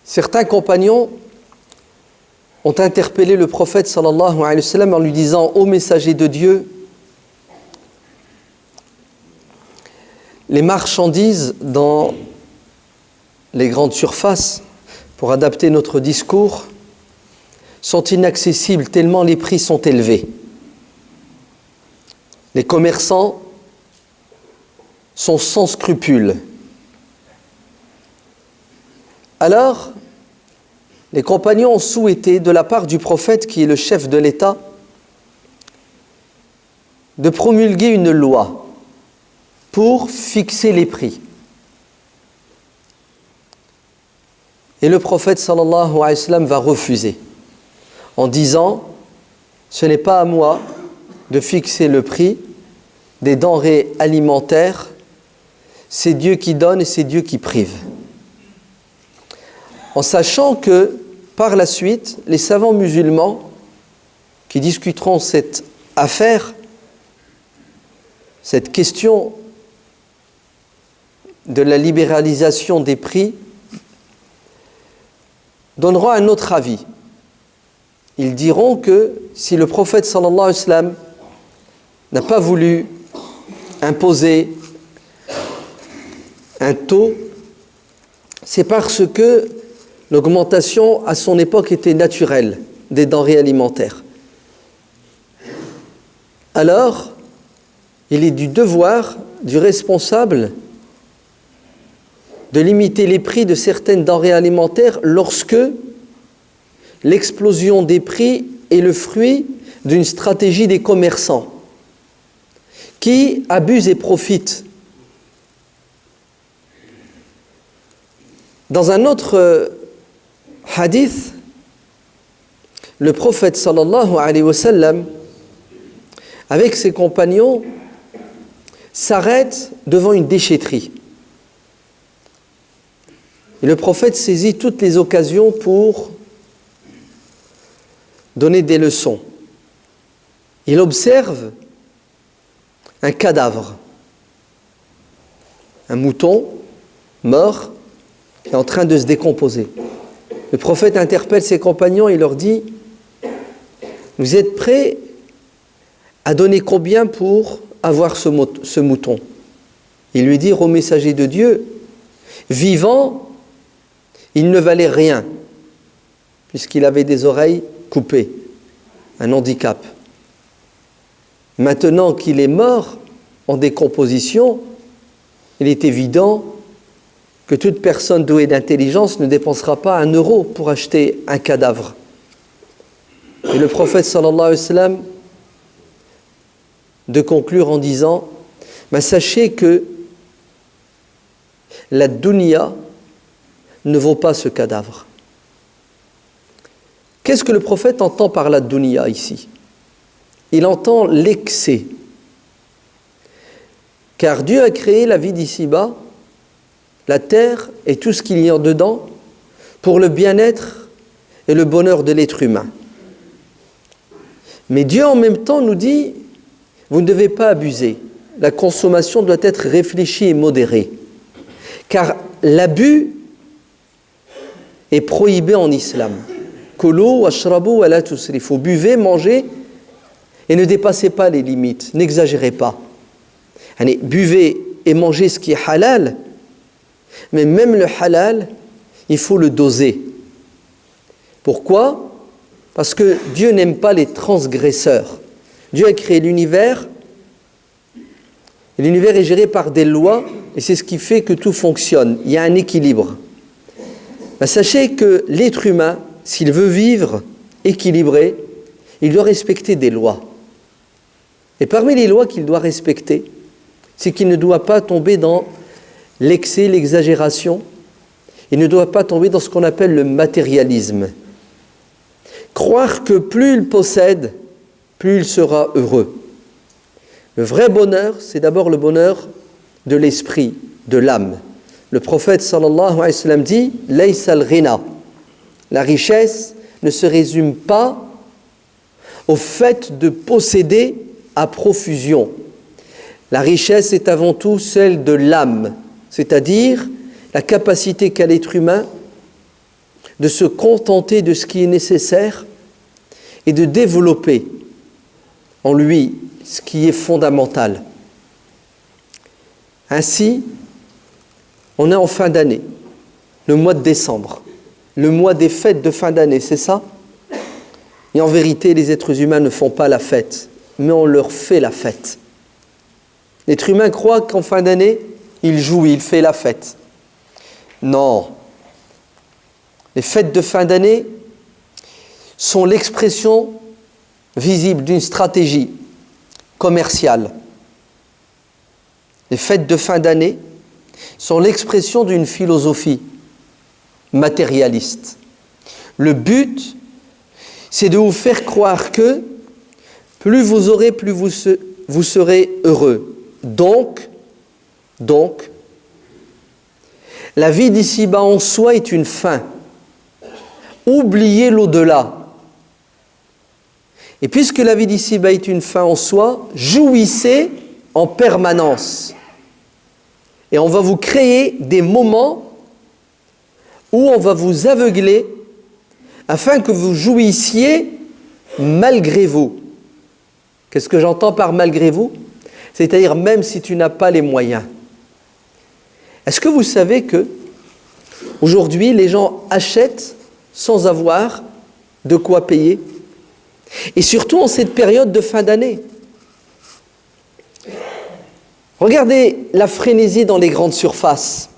Certains compagnons ont interpellé le prophète sallallahu alayhi wa sallam en lui disant « Ô messager de Dieu, les marchandises dans les grandes surfaces, pour adapter notre discours, sont inaccessibles tellement les prix sont élevés. Les commerçants sont sans scrupules. Alors, les compagnons ont souhaité, de la part du prophète qui est le chef de l'État, de promulguer une loi pour fixer les prix. Et le prophète sallallahu alayhi wa sallam va refuser en disant « Ce n'est pas à moi de fixer le prix des denrées alimentaires, c'est Dieu qui donne et c'est Dieu qui prive. » En sachant que, par la suite, les savants musulmans qui discuteront cette affaire, cette question de la libéralisation des prix, donneront un autre avis. Ils diront que si le prophète sallallahu alayhi wa sallam n'a pas voulu imposer un taux, c'est parce que l'augmentation à son époque était naturelle des denrées alimentaires. Alors, il est du devoir du responsable de limiter les prix de certaines denrées alimentaires lorsque l'explosion des prix est le fruit d'une stratégie des commerçants qui abusent et profitent. Dans un autre hadith, le prophète sallallahu alayhi wa sallam, avec ses compagnons, s'arrête devant une déchetterie. Et le prophète saisit toutes les occasions pour donner des leçons. Il observe un cadavre, un mouton mort qui est en train de se décomposer. Le prophète interpelle ses compagnons et leur dit « Vous êtes prêts à donner combien pour avoir ce mouton ?» Il lui dit « Ô messager de Dieu, vivant, il ne valait rien, puisqu'il avait des oreilles coupées, un handicap. Maintenant qu'il est mort, en décomposition, il est évident que toute personne douée d'intelligence ne dépensera pas 1 euro pour acheter un cadavre. » Et le prophète sallallahu alayhi wa sallam de conclure en disant « Sachez que la dunya ne vaut pas ce cadavre. » Qu'est-ce que le prophète entend par la dunya ici? Il entend l'excès. Car Dieu a créé la vie d'ici-bas, la terre et tout ce qu'il y a dedans, pour le bien-être et le bonheur de l'être humain. Mais Dieu en même temps nous dit, vous ne devez pas abuser. La consommation doit être réfléchie et modérée. Car l'abus est prohibé en islam. Kulu washrabu wa la tusrifu. Buvez, mangez et ne dépassez pas les limites, n'exagérez pas. Allez, buvez et mangez ce qui est halal, mais même le halal, il faut le doser. Pourquoi? Parce que Dieu n'aime pas les transgresseurs. Dieu a créé l'univers, et l'univers est géré par des lois, et c'est ce qui fait que tout fonctionne. Il y a un équilibre. Sachez que l'être humain, s'il veut vivre équilibré, il doit respecter des lois. Et parmi les lois qu'il doit respecter, c'est qu'il ne doit pas tomber dans l'excès, l'exagération. Il ne doit pas tomber dans ce qu'on appelle le matérialisme. Croire que plus il possède, plus il sera heureux. Le vrai bonheur, c'est d'abord le bonheur de l'esprit, de l'âme. Le prophète sallallahu alayhi wa sallam dit « Laysa al-ghina » La richesse ne se résume pas au fait de posséder à profusion. La richesse est avant tout celle de l'âme, c'est-à-dire la capacité qu'a l'être humain de se contenter de ce qui est nécessaire et de développer en lui ce qui est fondamental. Ainsi, on est en fin d'année, le mois de décembre, le mois des fêtes de fin d'année, c'est ça? Et en vérité, les êtres humains ne font pas la fête, mais on leur fait la fête. L'être humain croit qu'en fin d'année, il jouit, il fait la fête. Non. Les fêtes de fin d'année sont l'expression visible d'une stratégie commerciale. Les fêtes de fin d'année sont l'expression d'une philosophie matérialiste. Le but, c'est de vous faire croire que plus vous aurez, plus vous serez heureux. Donc, la vie d'ici-bas en soi est une fin. Oubliez l'au-delà. Et puisque la vie d'ici-bas est une fin en soi, jouissez en permanence. Et on va vous créer des moments où on va vous aveugler afin que vous jouissiez malgré vous. Qu'est-ce que j'entends par malgré vous? C'est-à-dire même si tu n'as pas les moyens. Est-ce que vous savez que aujourd'hui les gens achètent sans avoir de quoi payer? Et surtout en cette période de fin d'année. Regardez la frénésie dans les grandes surfaces.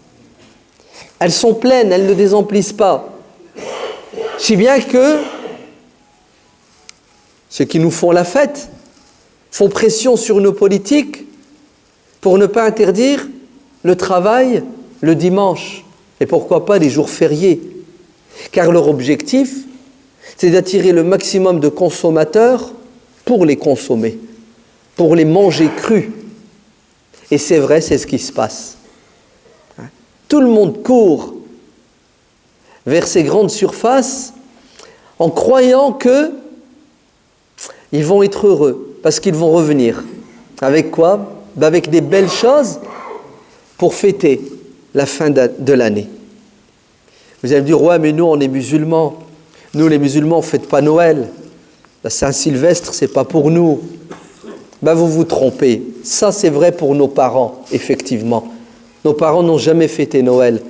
Elles sont pleines, elles ne désemplissent pas. Si bien que ceux qui nous font la fête font pression sur nos politiques pour ne pas interdire le travail le dimanche. Et pourquoi pas les jours fériés? Car leur objectif, c'est d'attirer le maximum de consommateurs pour les consommer, pour les manger crus. Et c'est vrai, c'est ce qui se passe. Tout le monde court vers ces grandes surfaces en croyant qu'ils vont être heureux, parce qu'ils vont revenir. Avec quoi? Avec des belles choses pour fêter la fin de l'année. Vous allez me dire, ouais, mais nous, on est musulmans. Nous, les musulmans, on ne fête pas Noël. La Saint-Sylvestre, ce n'est pas pour nous. Vous vous trompez. Ça, c'est vrai pour nos parents, effectivement. Nos parents n'ont jamais fêté Noël,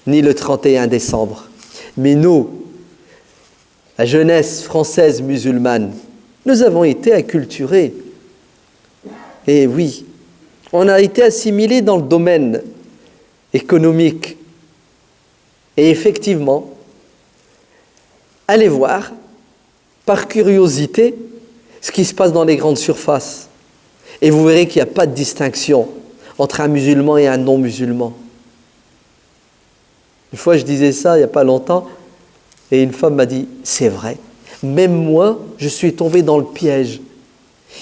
ni le 31 décembre. Mais nous, la jeunesse française musulmane, nous avons été acculturés. Et oui, on a été assimilés dans le domaine économique. Et effectivement, allez voir, par curiosité, ce qui se passe dans les grandes surfaces. Et vous verrez qu'il n'y a pas de distinction entre un musulman et un non-musulman. Une fois, je disais ça il n'y a pas longtemps, et une femme m'a dit, c'est vrai, même moi, je suis tombé dans le piège.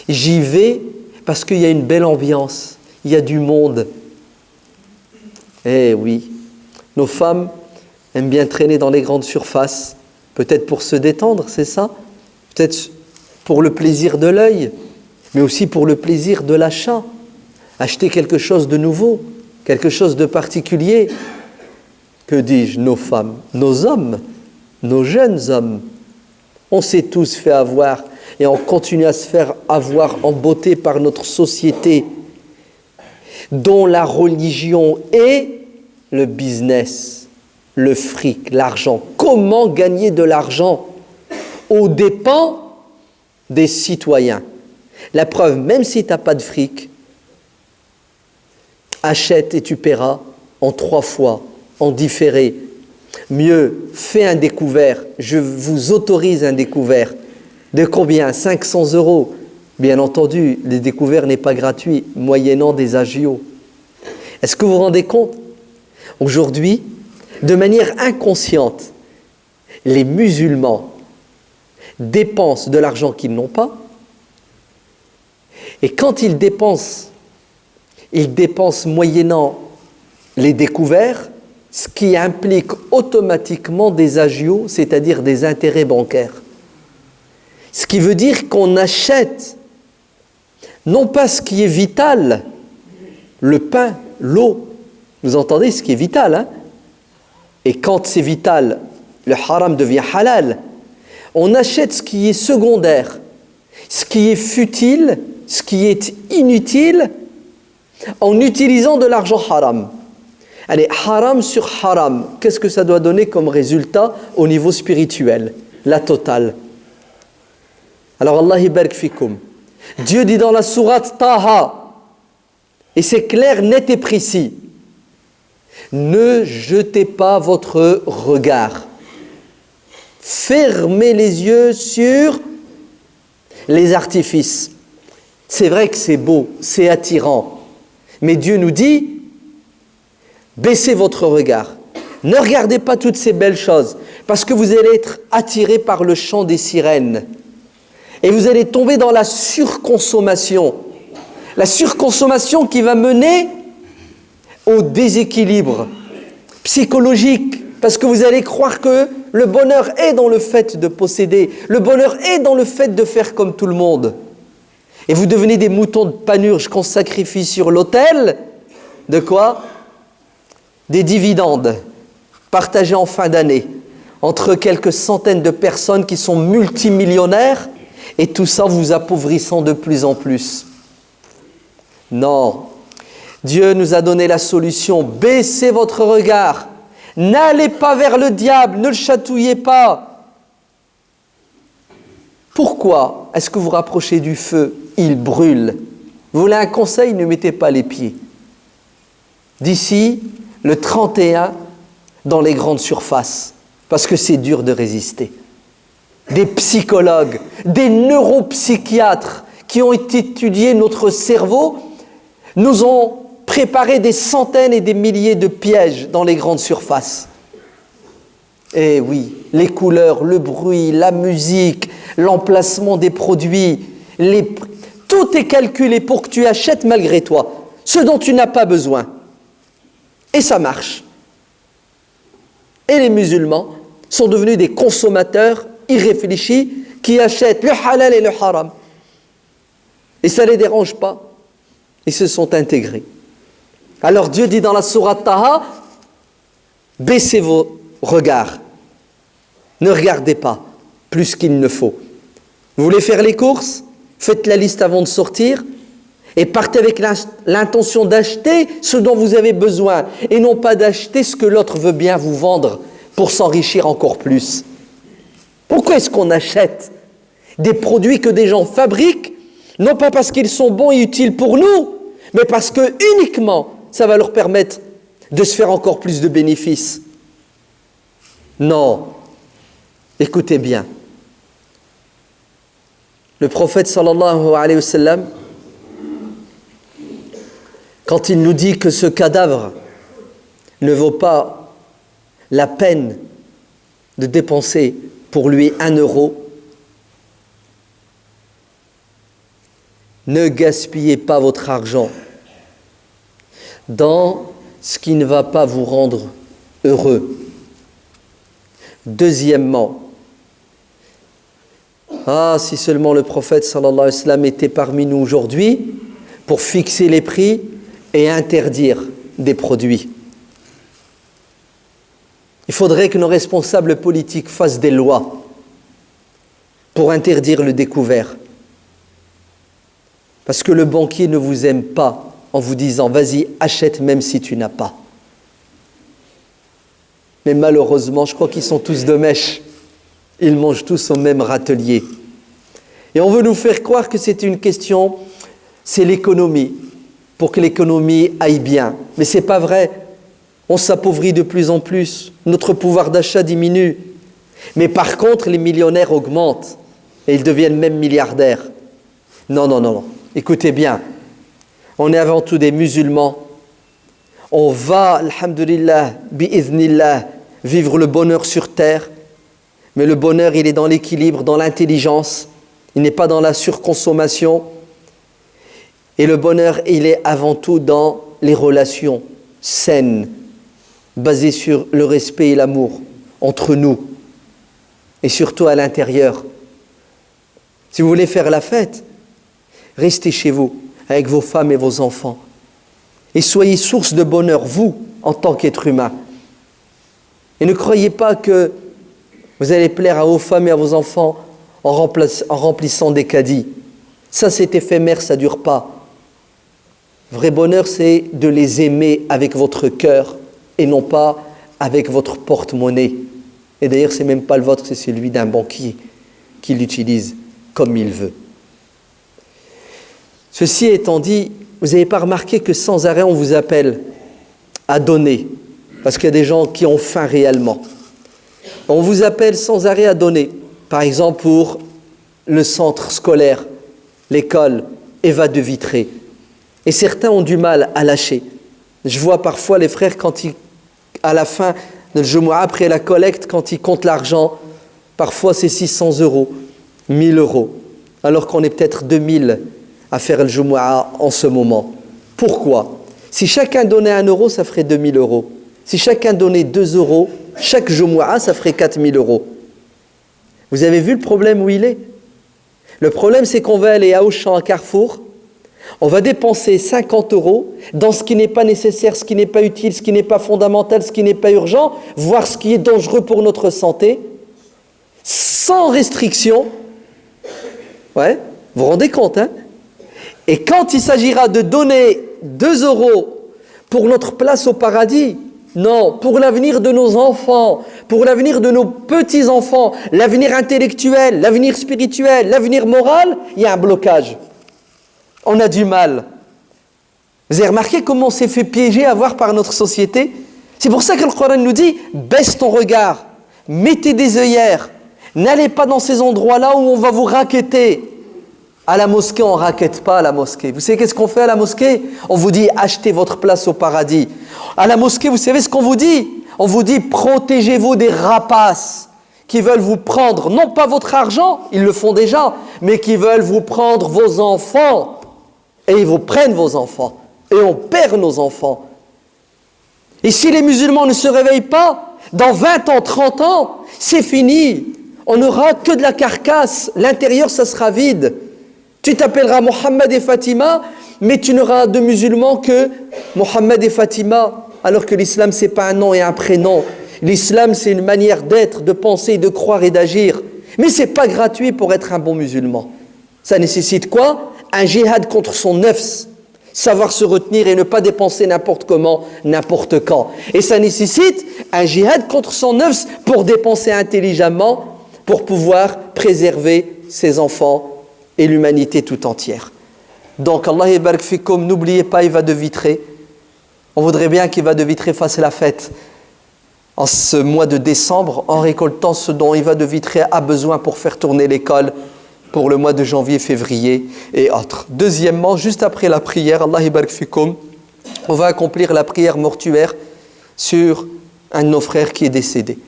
J'y vais parce qu'il y a une belle ambiance, il y a du monde. Eh oui, nos femmes aiment bien traîner dans les grandes surfaces, peut-être pour se détendre, c'est ça? Peut-être pour le plaisir de l'œil, mais aussi pour le plaisir de l'achat. Acheter quelque chose de nouveau, quelque chose de particulier. Que dis-je, nos femmes, nos hommes, nos jeunes hommes, on s'est tous fait avoir et on continue à se faire avoir en beauté par notre société dont la religion est le business, le fric, l'argent. Comment gagner de l'argent aux dépens des citoyens? La preuve, même si tu n'as pas de fric, achète et tu paieras en 3 fois, en différé. Mieux, fais un découvert, je vous autorise un découvert. De combien? 500 €. Bien entendu, le découvert n'est pas gratuit, moyennant des agios. Est-ce que vous vous rendez compte? Aujourd'hui, de manière inconsciente, les musulmans dépensent de l'argent qu'ils n'ont pas. Et quand ils dépensent moyennant les découverts, ce qui implique automatiquement des agios, c'est-à-dire des intérêts bancaires. Ce qui veut dire qu'on achète non pas ce qui est vital, le pain, l'eau, vous entendez ce qui est vital, hein? Et quand c'est vital, le haram devient halal. On achète ce qui est secondaire, ce qui est futile, ce qui est inutile, en utilisant de l'argent haram. Allez, haram sur haram, qu'est-ce que ça doit donner comme résultat au niveau spirituel? La totale. Alors Allah barik fikum. Dieu dit dans la sourate Taha, et c'est clair, net et précis, ne jetez pas votre regard. Fermez les yeux sur les artifices. C'est vrai que c'est beau, c'est attirant, mais Dieu nous dit, baissez votre regard. Ne regardez pas toutes ces belles choses, parce que vous allez être attiré par le chant des sirènes. Et vous allez tomber dans la surconsommation. La surconsommation qui va mener au déséquilibre psychologique, parce que vous allez croire que le bonheur est dans le fait de posséder, le bonheur est dans le fait de faire comme tout le monde. Et vous devenez des moutons de panurge qu'on sacrifie sur l'autel. De quoi? Des dividendes partagés en fin d'année entre quelques centaines de personnes qui sont multimillionnaires, et tout ça vous appauvrissant de plus en plus. Non, Dieu nous a donné la solution. Baissez votre regard. N'allez pas vers le diable, ne le chatouillez pas. Pourquoi est-ce que vous rapprochez du feu? Il brûle. Vous voulez un conseil? Ne mettez pas les pieds. D'ici le 31, dans les grandes surfaces, parce que c'est dur de résister. Des psychologues, des neuropsychiatres qui ont étudié notre cerveau nous ont préparé des centaines et des milliers de pièges dans les grandes surfaces. Et oui, les couleurs, le bruit, la musique, l'emplacement des produits, tout est calculé pour que tu achètes malgré toi ce dont tu n'as pas besoin. Et ça marche. Et les musulmans sont devenus des consommateurs irréfléchis qui achètent le halal et le haram. Et ça ne les dérange pas. Ils se sont intégrés. Alors Dieu dit dans la sourate Taha, baissez vos regards. Ne regardez pas plus qu'il ne faut. Vous voulez faire les courses? Faites la liste avant de sortir et partez avec l'intention d'acheter ce dont vous avez besoin et non pas d'acheter ce que l'autre veut bien vous vendre pour s'enrichir encore plus. Pourquoi est-ce qu'on achète des produits que des gens fabriquent, non pas parce qu'ils sont bons et utiles pour nous, mais parce que uniquement ça va leur permettre de se faire encore plus de bénéfices? Non. Écoutez bien. Le prophète sallallahu alayhi wa sallam, quand il nous dit que ce cadavre ne vaut pas la peine de dépenser pour lui 1 euro, ne gaspillez pas votre argent dans ce qui ne va pas vous rendre heureux. Deuxièmement, si seulement le prophète sallallahu alayhi wa sallam était parmi nous aujourd'hui pour fixer les prix et interdire des produits. Il faudrait que nos responsables politiques fassent des lois pour interdire le découvert. Parce que le banquier ne vous aime pas en vous disant « vas-y, achète même si tu n'as pas ». Mais malheureusement, je crois qu'ils sont tous de mèche. Ils mangent tous au même râtelier. Et on veut nous faire croire que c'est une question, c'est l'économie, pour que l'économie aille bien. Mais ce n'est pas vrai. On s'appauvrit de plus en plus. Notre pouvoir d'achat diminue. Mais par contre, les millionnaires augmentent. Et ils deviennent même milliardaires. Non, non, non, non. Écoutez bien. On est avant tout des musulmans. On va, alhamdulillah, bi'idhnillah, vivre le bonheur sur terre. Mais le bonheur, il est dans l'équilibre, dans l'intelligence. Il n'est pas dans la surconsommation. Et le bonheur, il est avant tout dans les relations saines, basées sur le respect et l'amour entre nous. Et surtout à l'intérieur. Si vous voulez faire la fête, restez chez vous, avec vos femmes et vos enfants. Et soyez source de bonheur, vous, en tant qu'être humain. Et ne croyez pas que Vous allez plaire à vos femmes et à vos enfants en remplissant des caddies. Ça, c'est éphémère, ça ne dure pas. Vrai bonheur, c'est de les aimer avec votre cœur et non pas avec votre porte-monnaie. Et d'ailleurs, ce n'est même pas le vôtre, c'est celui d'un banquier qui l'utilise comme il veut. Ceci étant dit, vous n'avez pas remarqué que sans arrêt, on vous appelle à donner, parce qu'il y a des gens qui ont faim réellement. On vous appelle sans arrêt à donner, par exemple pour le centre scolaire, l'école Eva de Vitré. Et certains ont du mal à lâcher. Je vois parfois les frères, à la fin de Jumu'ah, après la collecte, quand ils comptent l'argent, parfois c'est 600 €, 1000 €, alors qu'on est peut-être 2000 à faire le Jumu'ah en ce moment. Pourquoi ? Si chacun donnait 1 €, ça ferait 2000 €. Si chacun donnait 2 €, chaque Jumu'ah, ça ferait 4000 €. Vous avez vu le problème où il est ? Le problème, c'est qu'on va aller à Auchan, à Carrefour, on va dépenser 50 € dans ce qui n'est pas nécessaire, ce qui n'est pas utile, ce qui n'est pas fondamental, ce qui n'est pas urgent, voire ce qui est dangereux pour notre santé, sans restriction. Ouais, vous vous rendez compte, hein ? Et quand il s'agira de donner 2 € pour notre place au paradis, non, pour l'avenir de nos enfants, pour l'avenir de nos petits-enfants, l'avenir intellectuel, l'avenir spirituel, l'avenir moral, il y a un blocage. On a du mal. Vous avez remarqué comment on s'est fait piéger à voir par notre société ? C'est pour ça que le Coran nous dit, baisse ton regard, mettez des œillères, n'allez pas dans ces endroits-là où on va vous racketter. À la mosquée, on ne raquette pas à la mosquée. Vous savez qu'est-ce qu'on fait à la mosquée ? On vous dit, achetez votre place au paradis. À la mosquée, vous savez ce qu'on vous dit ? On vous dit, protégez-vous des rapaces qui veulent vous prendre, non pas votre argent, ils le font déjà, mais qui veulent vous prendre vos enfants. Et ils vous prennent vos enfants. Et on perd nos enfants. Et si les musulmans ne se réveillent pas, dans 20 ans, 30 ans, c'est fini. On n'aura que de la carcasse. L'intérieur, ça sera vide. Tu t'appelleras Mohammed et Fatima, mais tu n'auras de musulmans que Mohammed et Fatima, alors que l'islam, ce n'est pas un nom et un prénom. L'islam, c'est une manière d'être, de penser, de croire et d'agir. Mais ce n'est pas gratuit pour être un bon musulman. Ça nécessite quoi ? Un djihad contre son nafs, savoir se retenir et ne pas dépenser n'importe comment, n'importe quand. Et ça nécessite un djihad contre son nafs pour dépenser intelligemment, pour pouvoir préserver ses enfants et l'humanité tout entière. Donc, Allah yabarak fikoum, n'oubliez pas Eva de Vitré. On voudrait bien qu'Eva de Vitré fasse la fête en ce mois de décembre, en récoltant ce dont Eva de Vitré a besoin pour faire tourner l'école pour le mois de janvier, février et autres. Deuxièmement, juste après la prière, Allah yabarak fikoum, on va accomplir la prière mortuaire sur un de nos frères qui est décédé.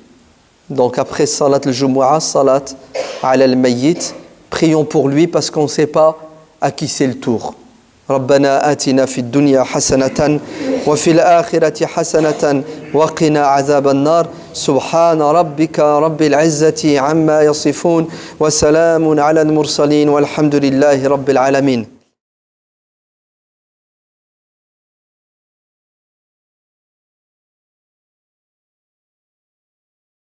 Donc, après Salat al-Jumu'ah, Salat ala al-Mayyit, prions pour lui parce qu'on ne sait pas à qui c'est le tour. ربنا آتنا في الدنيا حسنة وفي الآخرة حسنة وقنا عذاب النار سبحان ربك رب العزة عما يصفون وسلام على المرسلين والحمد لله رب العالمين